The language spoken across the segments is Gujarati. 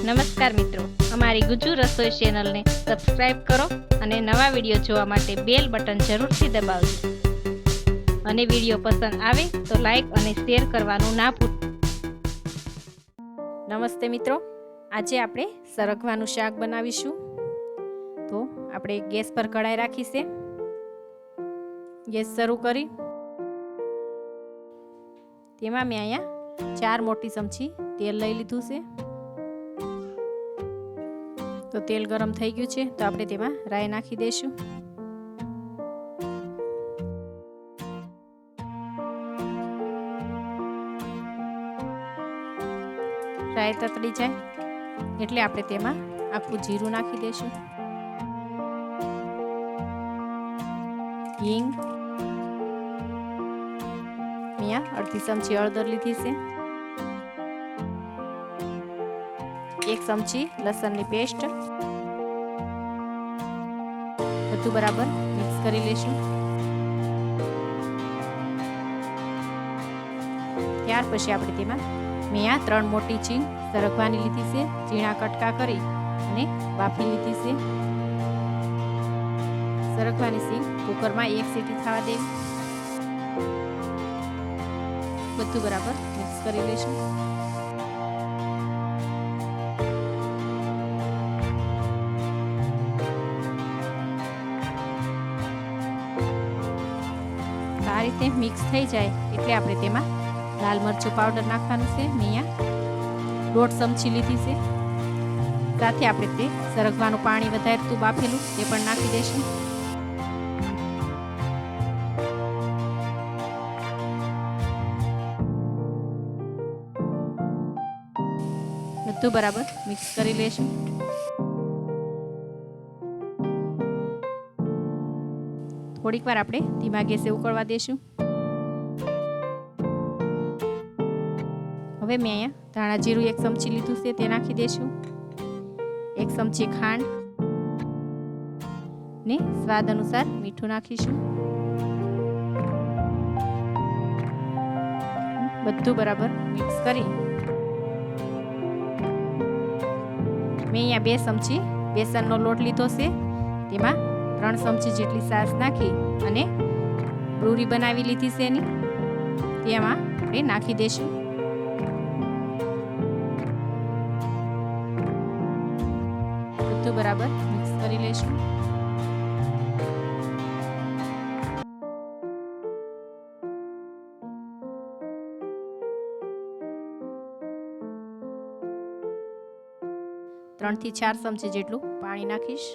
નમસ્કાર મિત્રો, અમારી ગુજ્જુ રસોઈ ચેનલને સબસ્ક્રાઇબ કરો અને નવા વિડીયો જોવા માટે બેલ બટન જરૂરથી દબાવજો. અને વિડીયો પસંદ આવે તો લાઈક અને શેર કરવાનું ના ભૂલતા. નમસ્તે મિત્રો, આજે આપણે સરગવાનું શાક બનાવીશું. તો આપણે ગેસ પર કઢાઈ રાખી છે. ગેસ શરૂ કરી તેમાં મેં અહીંયા 4 મોટી ચમચી તેલ લઈ લીધું છે. તો તેલ ગરમ થઈ ગયું છે, તો આપણે તેમાં રાઈ નાખી દઈશું. રાઈ તતડી જાય એટલે આપણે તેમાં આખું જીરું નાખી દઈશું. હિંગ, અહીંયા અડધી ચમચી હળદર લીધી છે. 1 ચમચી લસણની પેસ્ટ. બધું બરાબર મિક્સ કરી લેશું. ત્યાર પછી આપણે તેમાં મેં આ 3 મોટી ચીંગ સરગવાની લીધી છે. ઝીણા કટકા કરી અને બાફી લીધી છે. સરગવાની સિંગ કુકરમાં 1 સીટી થવા દેવી. બધું બરાબર મિક્સ કરી લઈશું. આ રીતે મિક્સ થઈ જાય એટલે આપણે તેમાં લાલ મરચું પાવડર નાખવાનું છે. મેં અહીંયા 1.5 ચમચી લીધી છે. સાથે આપણે તે સરગવાનું પાણી વધારતું બાફેલું તે પણ નાખી દઈશું. બધું બરાબર મિક્સ કરી લેશું. થોડીક વાર આપણે ધીમા ગેસે ઉકળવા દેશું. હવે મેં અહીંયા ધાણા જીરું 1 ચમચી લીધું છે, તે નાખી દઈશું. 1 ચમચી ખાંડ ને સ્વાદ અનુસાર મીઠું નાખીશું. બધું બરાબર મિક્સ કરી મેં અહીંયા 2 ચમચી બેસનનો લોટ લીધો છે. તેમાં 3 ચમચી જેટલી છાશ નાખી અને પૂરી બનાવી લીધી છે એની તેમાં આપણે નાખી દઈશું. બધું બરાબર મિક્સ કરી લઈશું. ત્રણથી 4 ચમચી જેટલું પાણી નાખીશ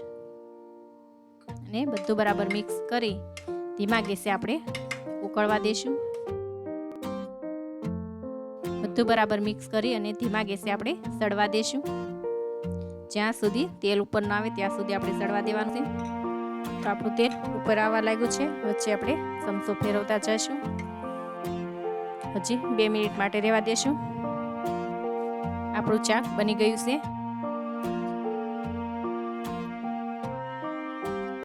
અને બધું બરાબર મિક્સ કરી ધીમા ગેસે આપણે ઉકળવા દઈશું. બધું બરાબર મિક્સ કરી અને ધીમા ગેસે આપણે સળવા દઈશું. જ્યાં સુધી તેલ ઉપર ન આવે ત્યાં સુધી આપણે સળવા દેવાનું છે. તો આપણું તેલ ઉપર આવવા લાગ્યું છે. વચ્ચે આપણે ચમચો ફેરવતા જઈશું. હજી 2 મિનિટ માટે રહેવા દઈશું. આપણું શાક બની ગયું છે.